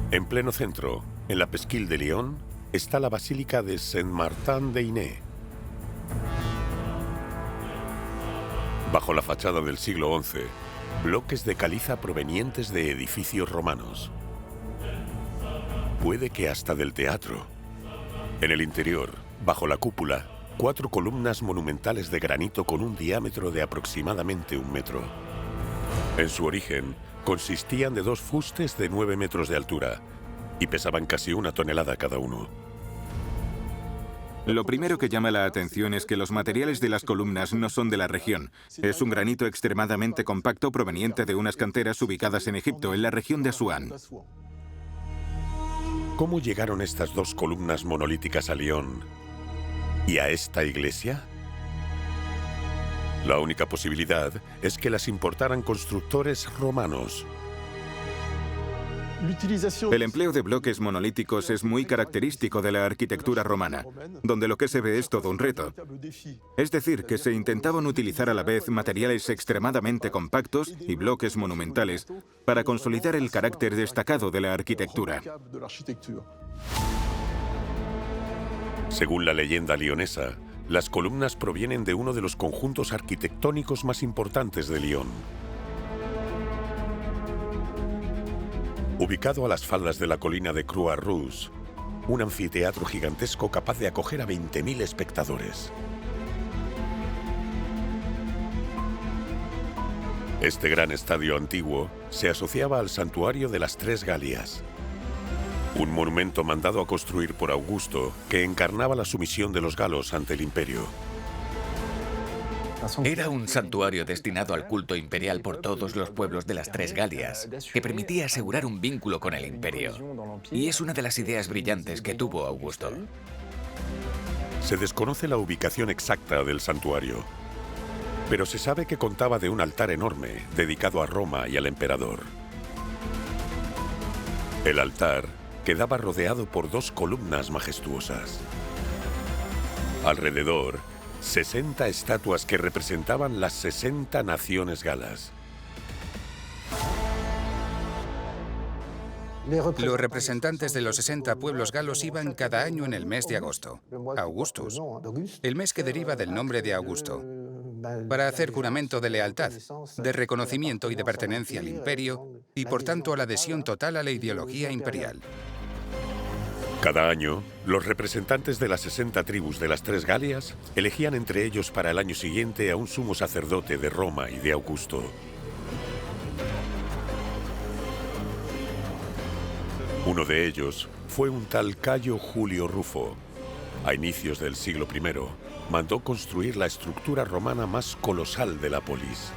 En pleno centro, en la Presqu'île de Lyon, está la Basílica de Saint-Martin-d'Ainay. Bajo la fachada del siglo XI, bloques de caliza provenientes de edificios romanos. Puede que hasta del teatro. En el interior, bajo la cúpula, 4 columnas monumentales de granito con un diámetro de aproximadamente 1 metro. En su origen, consistían de 2 fustes de 9 metros de altura y pesaban casi 1 tonelada cada uno. Lo primero que llama la atención es que los materiales de las columnas no son de la región. Es un granito extremadamente compacto proveniente de unas canteras ubicadas en Egipto, en la región de Asuán. ¿Cómo llegaron estas 2 columnas monolíticas a Lyon y a esta iglesia? La única posibilidad es que las importaran constructores romanos. El empleo de bloques monolíticos es muy característico de la arquitectura romana, donde lo que se ve es todo un reto. Es decir, que se intentaban utilizar a la vez materiales extremadamente compactos y bloques monumentales para consolidar el carácter destacado de la arquitectura. Según la leyenda lionesa, las columnas provienen de uno de los conjuntos arquitectónicos más importantes de Lyon. Ubicado a las faldas de la colina de Croix-Rousse, un anfiteatro gigantesco capaz de acoger a 20.000 espectadores. Este gran estadio antiguo se asociaba al santuario de las Tres Galias, un monumento mandado a construir por Augusto que encarnaba la sumisión de los galos ante el imperio. Era un santuario destinado al culto imperial por todos los pueblos de las Tres Galias, que permitía asegurar un vínculo con el imperio. Y es una de las ideas brillantes que tuvo Augusto. Se desconoce la ubicación exacta del santuario, pero se sabe que contaba de un altar enorme dedicado a Roma y al emperador. El altar quedaba rodeado por 2 columnas majestuosas. Alrededor, 60 estatuas que representaban las 60 naciones galas. Los representantes de los 60 pueblos galos iban cada año en el mes de agosto, Augustus, el mes que deriva del nombre de Augusto, para hacer juramento de lealtad, de reconocimiento y de pertenencia al imperio y por tanto a la adhesión total a la ideología imperial. Cada año, los representantes de las 60 tribus de las Tres Galias elegían entre ellos para el año siguiente a un sumo sacerdote de Roma y de Augusto. Uno de ellos fue un tal Cayo Julio Rufo. A inicios del siglo I, mandó construir la estructura romana más colosal de la polis.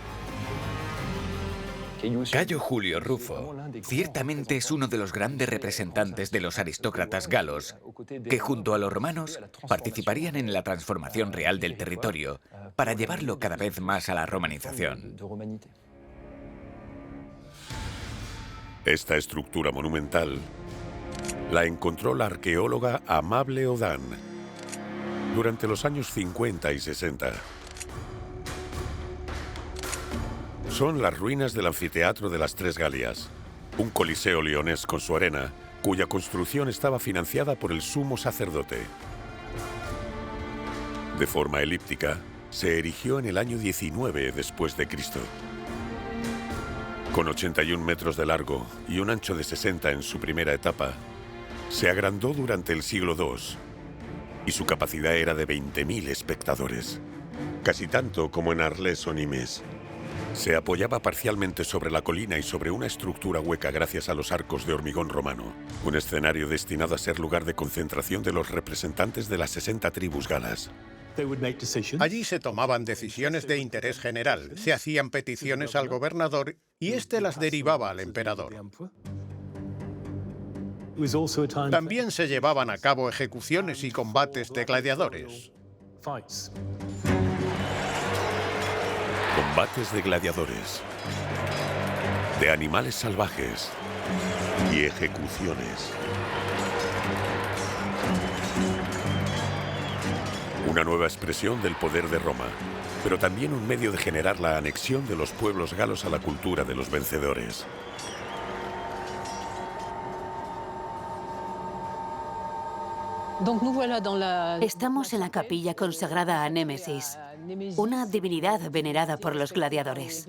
Cayo Julio Rufo ciertamente es uno de los grandes representantes de los aristócratas galos que junto a los romanos participarían en la transformación real del territorio para llevarlo cada vez más a la romanización. Esta estructura monumental la encontró la arqueóloga Amable Odan durante los años 50 y 60. Son las ruinas del anfiteatro de las Tres Galias, un coliseo leonés con su arena, cuya construcción estaba financiada por el sumo sacerdote. De forma elíptica, se erigió en el año 19 después de Cristo. Con 81 metros de largo y un ancho de 60 en su primera etapa, se agrandó durante el siglo II y su capacidad era de 20.000 espectadores, casi tanto como en Arles o Nimes. Se apoyaba parcialmente sobre la colina y sobre una estructura hueca gracias a los arcos de hormigón romano, un escenario destinado a ser lugar de concentración de los representantes de las 60 tribus galas. Allí se tomaban decisiones de interés general, se hacían peticiones al gobernador y éste las derivaba al emperador. También se llevaban a cabo ejecuciones y combates de gladiadores. Combates de gladiadores, de animales salvajes y ejecuciones. Una nueva expresión del poder de Roma, pero también un medio de generar la anexión de los pueblos galos a la cultura de los vencedores. Estamos en la capilla consagrada a Némesis, una divinidad venerada por los gladiadores.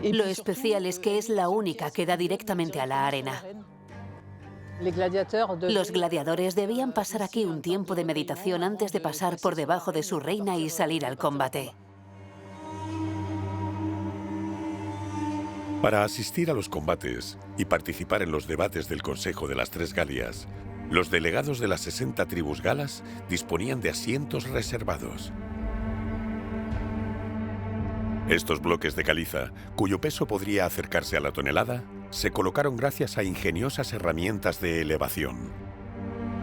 Lo especial es que es la única que da directamente a la arena. Los gladiadores debían pasar aquí un tiempo de meditación antes de pasar por debajo de su reina y salir al combate. Para asistir a los combates y participar en los debates del Consejo de las Tres Galias, los delegados de las 60 tribus galas disponían de asientos reservados. Estos bloques de caliza, cuyo peso podría acercarse a la tonelada, se colocaron gracias a ingeniosas herramientas de elevación.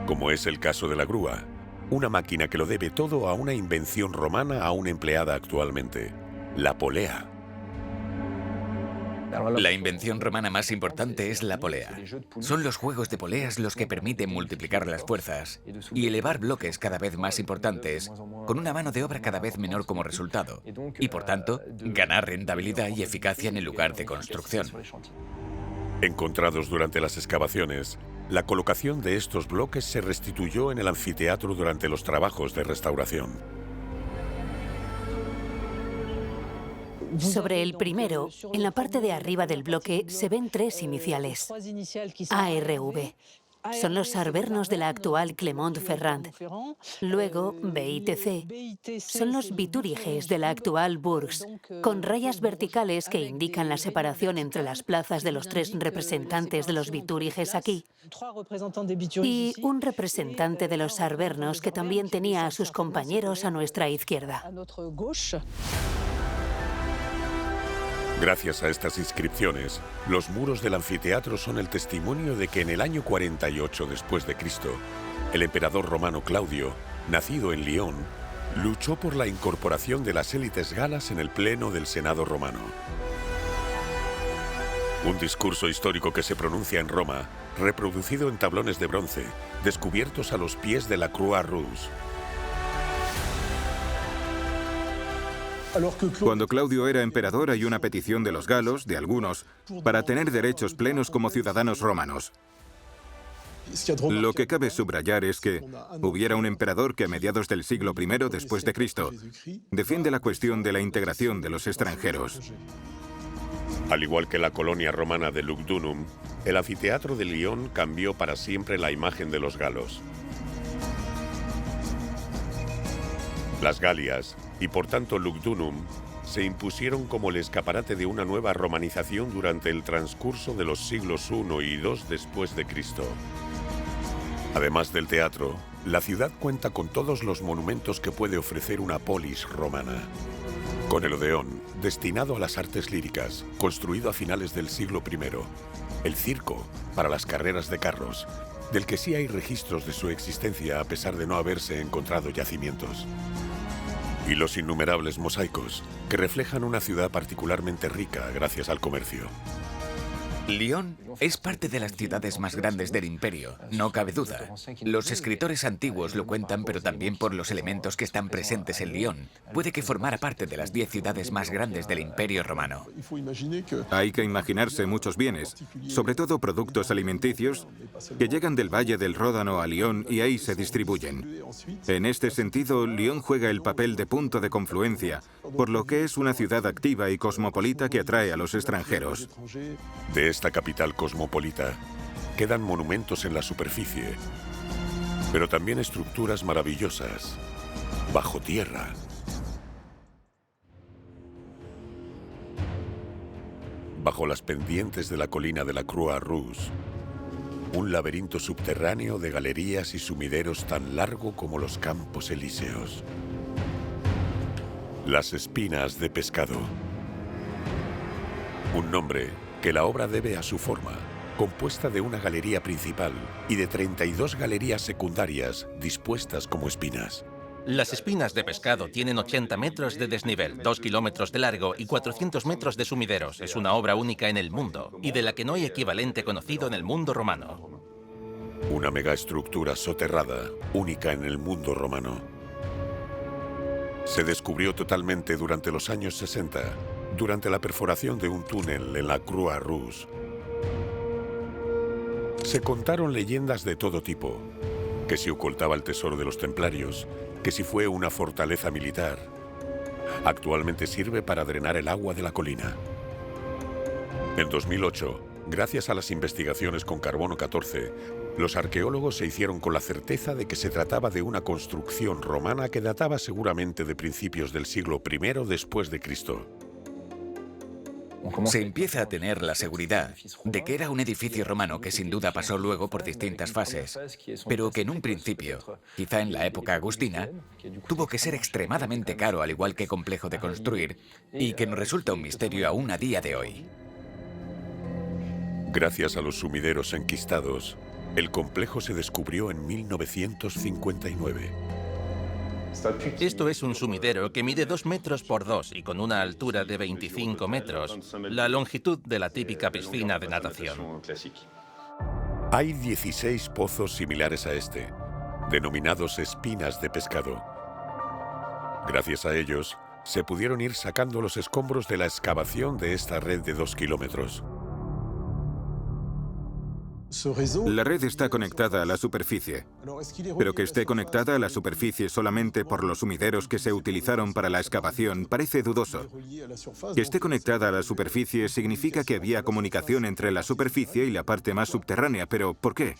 Como es el caso de la grúa, una máquina que lo debe todo a una invención romana aún empleada actualmente, la polea. La invención romana más importante es la polea. Son los juegos de poleas los que permiten multiplicar las fuerzas y elevar bloques cada vez más importantes con una mano de obra cada vez menor como resultado y, por tanto, ganar rentabilidad y eficacia en el lugar de construcción. Encontrados durante las excavaciones, la colocación de estos bloques se restituyó en el anfiteatro durante los trabajos de restauración. Sobre el primero, en la parte de arriba del bloque, se ven tres iniciales, ARV. Son los arvernos de la actual Clermont-Ferrand. Luego, BITC. Son los bituriges de la actual Bourges, con rayas verticales que indican la separación entre las plazas de los tres representantes de los bituriges aquí. Y un representante de los arvernos que también tenía a sus compañeros a nuestra izquierda. Gracias a estas inscripciones, los muros del anfiteatro son el testimonio de que en el año 48 después de Cristo, el emperador romano Claudio, nacido en Lyon, luchó por la incorporación de las élites galas en el pleno del Senado romano. Un discurso histórico que se pronuncia en Roma, reproducido en tablones de bronce, descubiertos a los pies de la Croix Rouge. Cuando Claudio era emperador hay una petición de los galos, de algunos, para tener derechos plenos como ciudadanos romanos. Lo que cabe subrayar es que hubiera un emperador que a mediados del siglo I después de Cristo defiende la cuestión de la integración de los extranjeros. Al igual que la colonia romana de Lugdunum, el anfiteatro de Lyon cambió para siempre la imagen de los galos. Las Galias, y por tanto Lugdunum, se impusieron como el escaparate de una nueva romanización durante el transcurso de los siglos I y II después de Cristo. Además del teatro, la ciudad cuenta con todos los monumentos que puede ofrecer una polis romana. Con el Odeón, destinado a las artes líricas, construido a finales del siglo I, el circo, para las carreras de carros, del que sí hay registros de su existencia a pesar de no haberse encontrado yacimientos. Y los innumerables mosaicos, que reflejan una ciudad particularmente rica gracias al comercio. Lyon es parte de las ciudades más grandes del imperio, no cabe duda. Los escritores antiguos lo cuentan, pero también por los elementos que están presentes en Lyon. Puede que formara parte de las 10 ciudades más grandes del imperio romano. Hay que imaginarse muchos bienes, sobre todo productos alimenticios, que llegan del Valle del Ródano a Lyon y ahí se distribuyen. En este sentido, Lyon juega el papel de punto de confluencia, por lo que es una ciudad activa y cosmopolita que atrae a los extranjeros. De esta capital cosmopolita quedan monumentos en la superficie, pero también estructuras maravillosas bajo tierra. Bajo las pendientes de la colina de la Croix Rouge, un laberinto subterráneo de galerías y sumideros tan largo como los Campos Elíseos. Las Espinas de Pescado. Un nombre que la obra debe a su forma, compuesta de una galería principal y de 32 galerías secundarias dispuestas como espinas. Las Espinas de Pescado tienen 80 metros de desnivel, 2 kilómetros de largo y 400 metros de sumideros. Es una obra única en el mundo y de la que no hay equivalente conocido en el mundo romano. Una megaestructura soterrada, única en el mundo romano. Se descubrió totalmente durante los años 60, durante la perforación de un túnel en la Croix Rouge. Se contaron leyendas de todo tipo, que si ocultaba el tesoro de los templarios, que si fue una fortaleza militar. Actualmente sirve para drenar el agua de la colina. En 2008, gracias a las investigaciones con carbono 14, los arqueólogos se hicieron con la certeza de que se trataba de una construcción romana que databa seguramente de principios del siglo I después de Cristo. Se empieza a tener la seguridad de que era un edificio romano que sin duda pasó luego por distintas fases, pero que en un principio, quizá en la época agustina, tuvo que ser extremadamente caro al igual que complejo de construir y que nos resulta un misterio aún a día de hoy. Gracias a los sumideros enquistados, el complejo se descubrió en 1959. Esto es un sumidero que mide 2 metros por 2 y con una altura de 25 metros, la longitud de la típica piscina de natación. Hay 16 pozos similares a este, denominados espinas de pescado. Gracias a ellos, se pudieron ir sacando los escombros de la excavación de esta red de 2 kilómetros. La red está conectada a la superficie, pero que esté conectada a la superficie solamente por los sumideros que se utilizaron para la excavación parece dudoso. Que esté conectada a la superficie significa que había comunicación entre la superficie y la parte más subterránea, pero ¿por qué?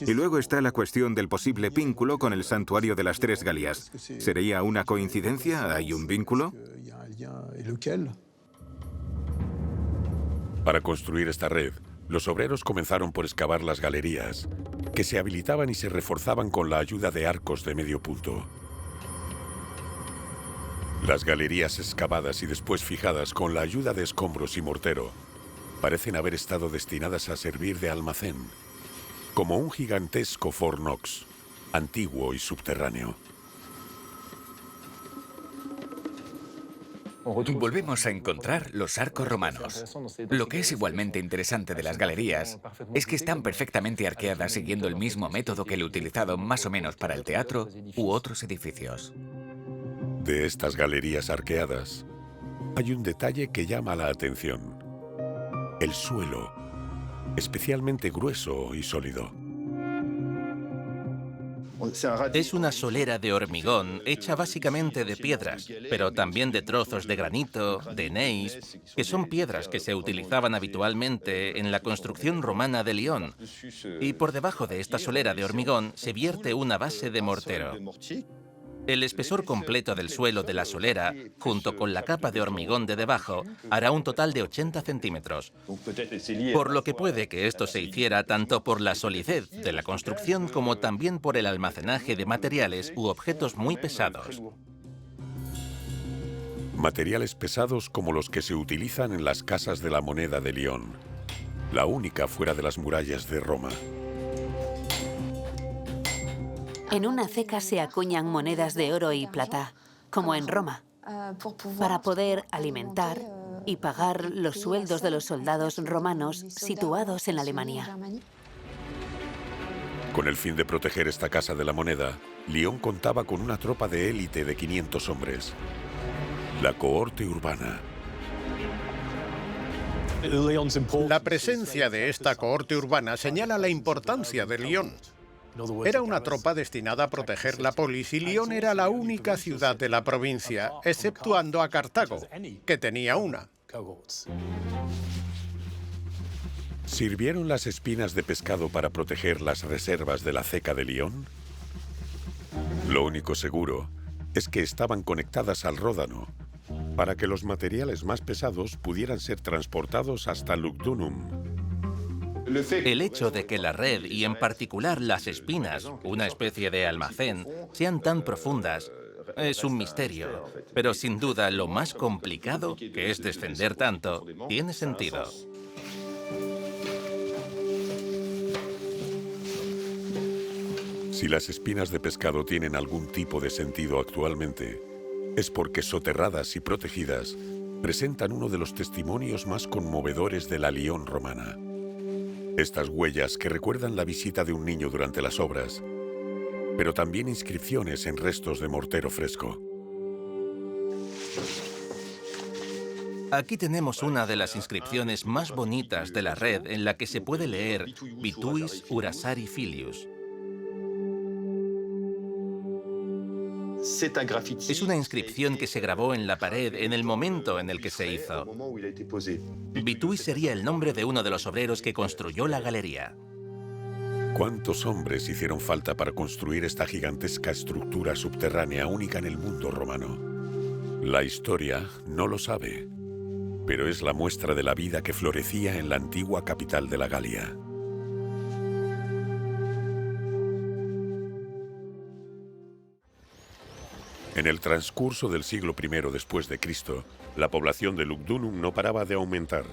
Y luego está la cuestión del posible vínculo con el santuario de las Tres Galias. ¿Sería una coincidencia? ¿Hay un vínculo? Para construir esta red, los obreros comenzaron por excavar las galerías, que se habilitaban y se reforzaban con la ayuda de arcos de medio punto. Las galerías excavadas y después fijadas con la ayuda de escombros y mortero parecen haber estado destinadas a servir de almacén, como un gigantesco fornox, antiguo y subterráneo. Volvemos a encontrar los arcos romanos. Lo que es igualmente interesante de las galerías es que están perfectamente arqueadas siguiendo el mismo método que el utilizado más o menos para el teatro u otros edificios. De estas galerías arqueadas, hay un detalle que llama la atención: el suelo, especialmente grueso y sólido. Es una solera de hormigón hecha básicamente de piedras, pero también de trozos de granito, de gneiss, que son piedras que se utilizaban habitualmente en la construcción romana de Lyon. Y por debajo de esta solera de hormigón se vierte una base de mortero. El espesor completo del suelo de la solera, junto con la capa de hormigón de debajo, hará un total de 80 centímetros. Por lo que puede que esto se hiciera tanto por la solidez de la construcción como también por el almacenaje de materiales u objetos muy pesados. Materiales pesados como los que se utilizan en las casas de la moneda de Lyon, la única fuera de las murallas de Roma. En una ceca se acuñan monedas de oro y plata, como en Roma, para poder alimentar y pagar los sueldos de los soldados romanos situados en Alemania. Con el fin de proteger esta casa de la moneda, Lyon contaba con una tropa de élite de 500 hombres, la cohorte urbana. La presencia de esta cohorte urbana señala la importancia de Lyon. Era una tropa destinada a proteger la polis y Lyon era la única ciudad de la provincia, exceptuando a Cartago, que tenía una. ¿Sirvieron las espinas de pescado para proteger las reservas de la ceca de Lyon? Lo único seguro es que estaban conectadas al ródano, para que los materiales más pesados pudieran ser transportados hasta Lugdunum. El hecho de que la red, y en particular las espinas, una especie de almacén, sean tan profundas, es un misterio. Pero sin duda lo más complicado, que es descender tanto, tiene sentido. Si las espinas de pescado tienen algún tipo de sentido actualmente, es porque soterradas y protegidas, presentan uno de los testimonios más conmovedores de la Lyon romana. Estas huellas que recuerdan la visita de un niño durante las obras, pero también inscripciones en restos de mortero fresco. Aquí tenemos una de las inscripciones más bonitas de la red en la que se puede leer Vituis Urasari Filius. Es una inscripción que se grabó en la pared en el momento en el que se hizo. Vituis sería el nombre de uno de los obreros que construyó la galería. ¿Cuántos hombres hicieron falta para construir esta gigantesca estructura subterránea única en el mundo romano? La historia no lo sabe, pero es la muestra de la vida que florecía en la antigua capital de la Galia. En el transcurso del siglo I después de Cristo, la población de Lugdunum no paraba de aumentar.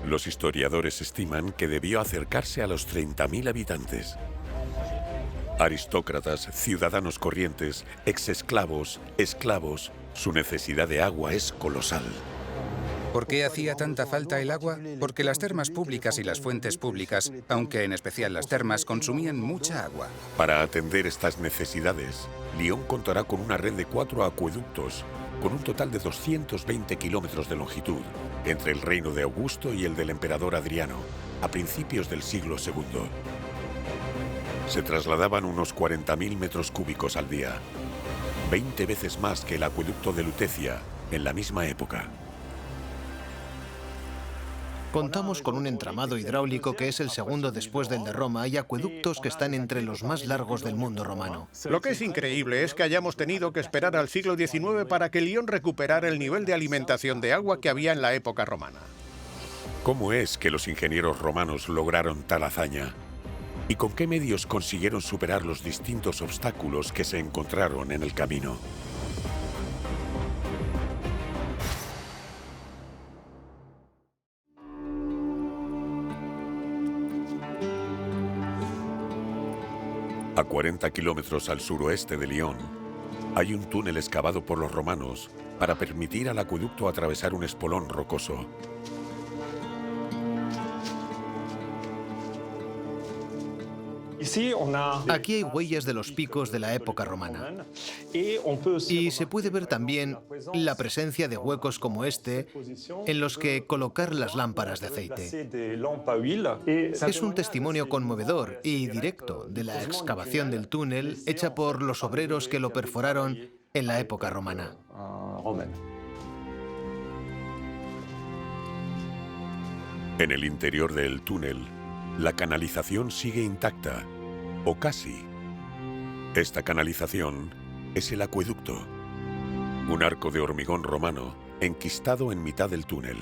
Los historiadores estiman que debió acercarse a los 30.000 habitantes. Aristócratas, ciudadanos corrientes, exesclavos, esclavos, su necesidad de agua es colosal. ¿Por qué hacía tanta falta el agua? Porque las termas públicas y las fuentes públicas, aunque en especial las termas, consumían mucha agua. Para atender estas necesidades, Lyon contará con una red de 4 acueductos, con un total de 220 kilómetros de longitud, entre el reino de Augusto y el del emperador Adriano, a principios del siglo II. Se trasladaban unos 40.000 metros cúbicos al día, 20 veces más que el acueducto de Lutecia en la misma época. Contamos con un entramado hidráulico que es el segundo después del de Roma y acueductos que están entre los más largos del mundo romano. Lo que es increíble es que hayamos tenido que esperar al siglo XIX para que Lyon recuperara el nivel de alimentación de agua que había en la época romana. ¿Cómo es que los ingenieros romanos lograron tal hazaña? ¿Y con qué medios consiguieron superar los distintos obstáculos que se encontraron en el camino? A 40 kilómetros al suroeste de Lyon, hay un túnel excavado por los romanos para permitir al acueducto atravesar un espolón rocoso. Aquí hay huellas de los picos de la época romana. Y se puede ver también la presencia de huecos como este en los que colocar las lámparas de aceite. Es un testimonio conmovedor y directo de la excavación del túnel hecha por los obreros que lo perforaron en la época romana. En el interior del túnel, la canalización sigue intacta, o casi. Esta canalización es el acueducto, un arco de hormigón romano enquistado en mitad del túnel.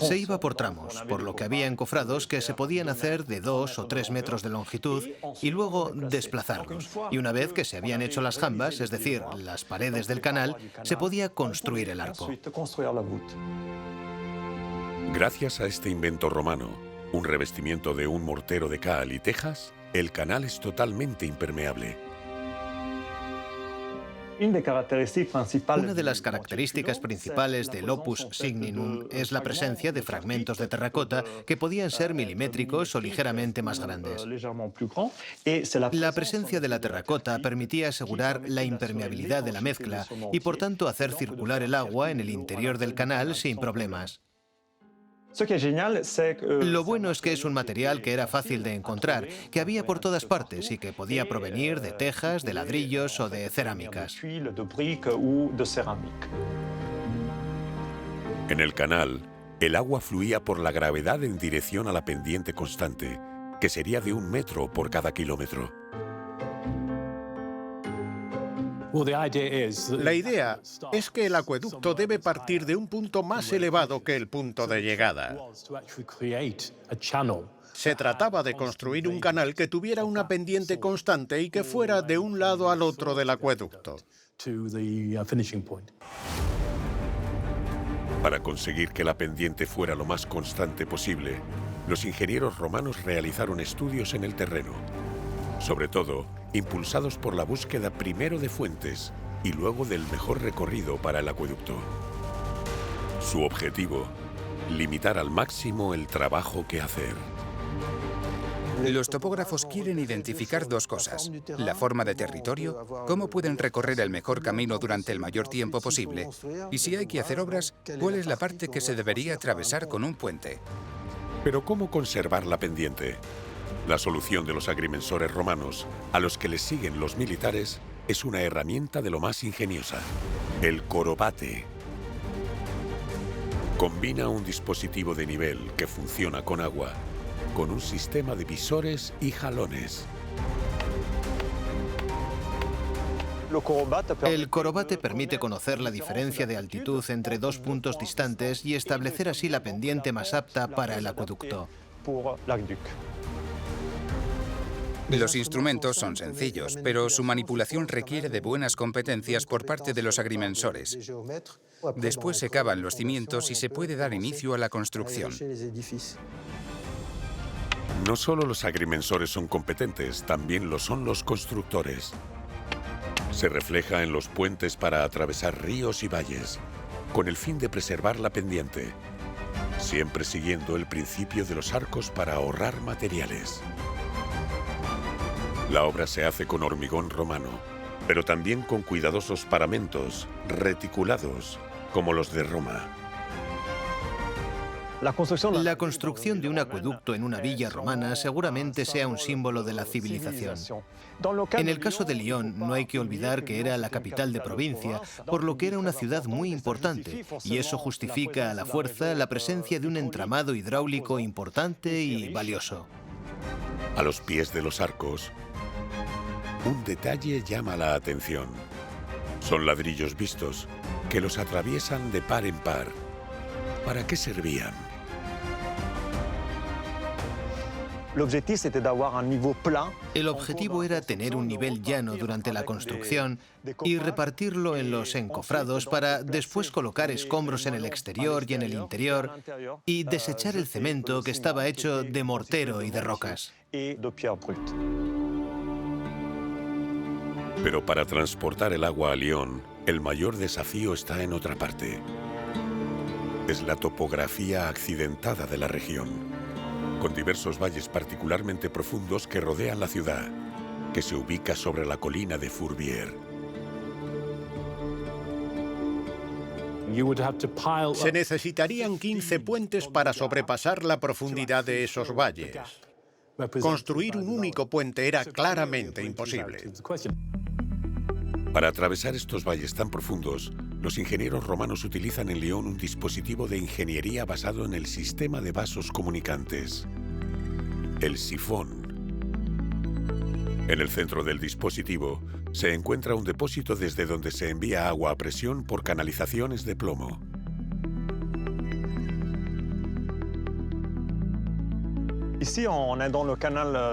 Se iba por tramos, por lo que había encofrados que se podían hacer de 2 o 3 metros de longitud y luego desplazarlos. Y una vez que se habían hecho las jambas, es decir, las paredes del canal, se podía construir el arco. Gracias a este invento romano, un revestimiento de un mortero de cal y tejas, el canal es totalmente impermeable. Una de las características principales del opus signinum es la presencia de fragmentos de terracota que podían ser milimétricos o ligeramente más grandes. La presencia de la terracota permitía asegurar la impermeabilidad de la mezcla y, por tanto, hacer circular el agua en el interior del canal sin problemas. Lo bueno es que es un material que era fácil de encontrar, que había por todas partes y que podía provenir de tejas, de ladrillos o de cerámicas. En el canal, el agua fluía por la gravedad en dirección a la pendiente constante, que sería de 1 metro por cada kilómetro. La idea es que el acueducto debe partir de un punto más elevado que el punto de llegada. Se trataba de construir un canal que tuviera una pendiente constante y que fuera de un lado al otro del acueducto. Para conseguir que la pendiente fuera lo más constante posible, los ingenieros romanos realizaron estudios en el terreno, sobre todo impulsados por la búsqueda primero de fuentes y luego del mejor recorrido para el acueducto. Su objetivo, limitar al máximo el trabajo que hacer. Los topógrafos quieren identificar dos cosas: la forma de territorio, cómo pueden recorrer el mejor camino durante el mayor tiempo posible, y si hay que hacer obras, cuál es la parte que se debería atravesar con un puente. Pero ¿cómo conservar la pendiente? La solución de los agrimensores romanos, a los que les siguen los militares, es una herramienta de lo más ingeniosa: el corobate. Combina un dispositivo de nivel que funciona con agua con un sistema de visores y jalones. El corobate permite conocer la diferencia de altitud entre dos puntos distantes y establecer así la pendiente más apta para el acueducto. Los instrumentos son sencillos, pero su manipulación requiere de buenas competencias por parte de los agrimensores. Después se cavan los cimientos y se puede dar inicio a la construcción. No solo los agrimensores son competentes, también lo son los constructores. Se refleja en los puentes para atravesar ríos y valles, con el fin de preservar la pendiente, siempre siguiendo el principio de los arcos para ahorrar materiales. La obra se hace con hormigón romano, pero también con cuidadosos paramentos reticulados, como los de Roma. La construcción de un acueducto en una villa romana seguramente sea un símbolo de la civilización. En el caso de Lyon, no hay que olvidar que era la capital de provincia, por lo que era una ciudad muy importante, y eso justifica a la fuerza la presencia de un entramado hidráulico importante y valioso. A los pies de los arcos, un detalle llama la atención. Son ladrillos vistos que los atraviesan de par en par. ¿Para qué servían? El objetivo era tener un nivel llano durante la construcción y repartirlo en los encofrados para después colocar escombros en el exterior y en el interior y desechar el cemento que estaba hecho de mortero y de rocas. Pero para transportar el agua a Lyon, el mayor desafío está en otra parte. Es la topografía accidentada de la región, con diversos valles particularmente profundos que rodean la ciudad, que se ubica sobre la colina de Fourvière. Se necesitarían 15 puentes para sobrepasar la profundidad de esos valles. Construir un único puente era claramente imposible. Para atravesar estos valles tan profundos, los ingenieros romanos utilizan en Lyon un dispositivo de ingeniería basado en el sistema de vasos comunicantes, el sifón. En el centro del dispositivo se encuentra un depósito desde donde se envía agua a presión por canalizaciones de plomo.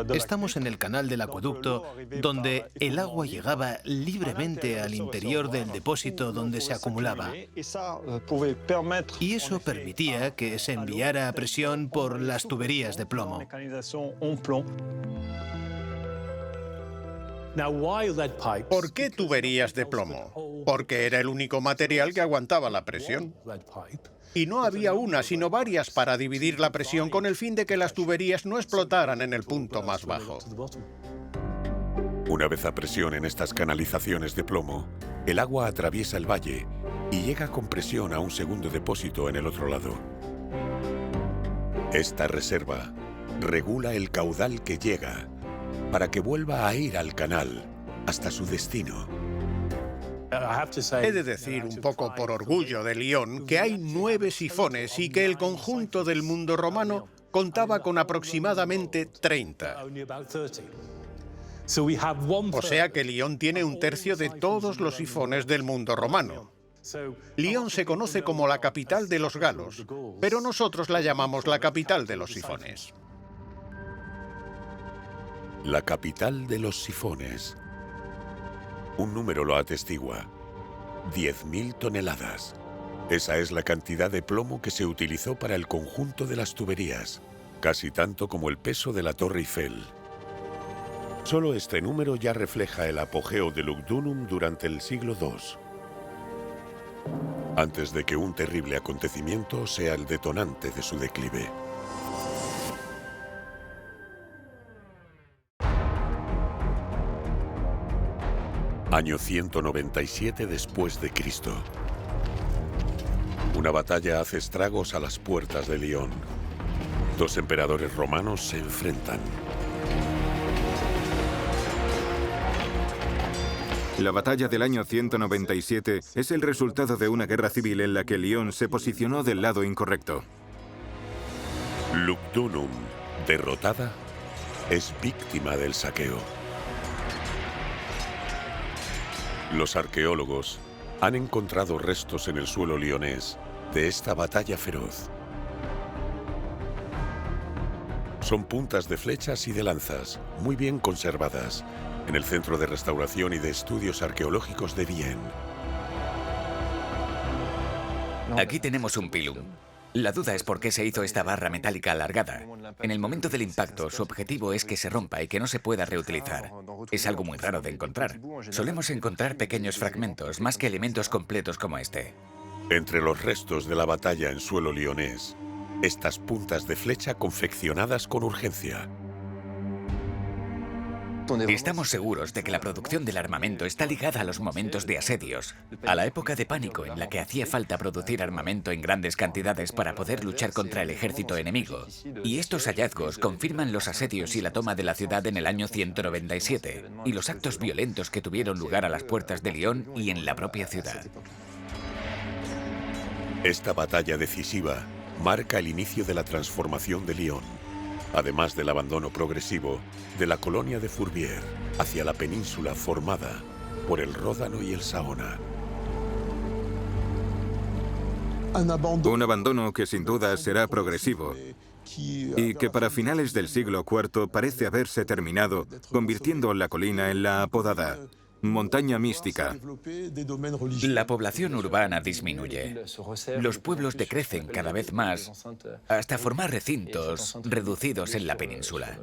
Estamos en el canal del acueducto, donde el agua llegaba libremente al interior del depósito donde se acumulaba. Y eso permitía que se enviara a presión por las tuberías de plomo. ¿Por qué tuberías de plomo? Porque era el único material que aguantaba la presión. Y no había una, sino varias para dividir la presión con el fin de que las tuberías no explotaran en el punto más bajo. Una vez a presión en estas canalizaciones de plomo, el agua atraviesa el valle y llega con presión a un segundo depósito en el otro lado. Esta reserva regula el caudal que llega para que vuelva a ir al canal hasta su destino. He de decir, un poco por orgullo de Lyon, que hay 9 sifones y que el conjunto del mundo romano contaba con aproximadamente 30. O sea que Lyon tiene 1/3 de todos los sifones del mundo romano. Lyon se conoce como la capital de los galos, pero nosotros la llamamos la capital de los sifones. La capital de los sifones. Un número lo atestigua: 10.000 toneladas. Esa es la cantidad de plomo que se utilizó para el conjunto de las tuberías, casi tanto como el peso de la Torre Eiffel. Solo este número ya refleja el apogeo de Lugdunum durante el siglo II, antes de que un terrible acontecimiento sea el detonante de su declive. Año 197 después de Cristo. Una batalla hace estragos a las puertas de Lyon. Dos emperadores romanos se enfrentan. La batalla del año 197 es el resultado de una guerra civil en la que Lyon se posicionó del lado incorrecto. Lugdunum, derrotada, es víctima del saqueo. Los arqueólogos han encontrado restos en el suelo lionés de esta batalla feroz. Son puntas de flechas y de lanzas, muy bien conservadas, en el Centro de Restauración y de Estudios Arqueológicos de Vienne. Aquí tenemos un pilum. La duda es por qué se hizo esta barra metálica alargada. En el momento del impacto, su objetivo es que se rompa y que no se pueda reutilizar. Es algo muy raro de encontrar. Solemos encontrar pequeños fragmentos, más que elementos completos como este. Entre los restos de la batalla en suelo lionés, estas puntas de flecha confeccionadas con urgencia. Estamos seguros de que la producción del armamento está ligada a los momentos de asedios, a la época de pánico en la que hacía falta producir armamento en grandes cantidades para poder luchar contra el ejército enemigo. Y estos hallazgos confirman los asedios y la toma de la ciudad en el año 197 y los actos violentos que tuvieron lugar a las puertas de Lyon y en la propia ciudad. Esta batalla decisiva marca el inicio de la transformación de Lyon, además del abandono progresivo de la colonia de Fourvière hacia la península formada por el Ródano y el Saona. Un abandono que sin duda será progresivo y que para finales del siglo IV parece haberse terminado, convirtiendo la colina en la apodada montaña mística. La población urbana disminuye. Los pueblos decrecen cada vez más hasta formar recintos reducidos en la península.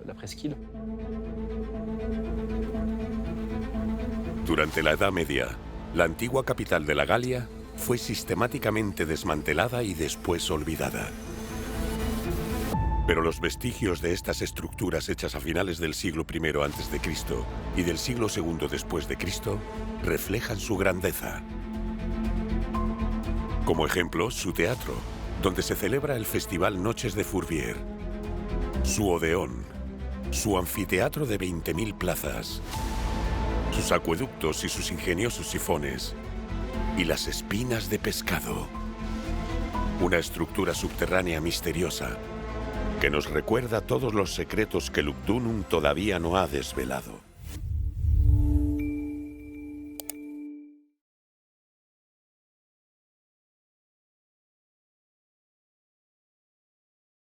Durante la Edad Media, la antigua capital de la Galia fue sistemáticamente desmantelada y después olvidada. Pero los vestigios de estas estructuras hechas a finales del siglo I a.C. y del siglo II después de Cristo reflejan su grandeza. Como ejemplo, su teatro, donde se celebra el Festival Noches de Fourvière, su Odeón, su anfiteatro de 20.000 plazas, sus acueductos y sus ingeniosos sifones, y las espinas de pescado. Una estructura subterránea misteriosa que nos recuerda todos los secretos que Lugdunum todavía no ha desvelado.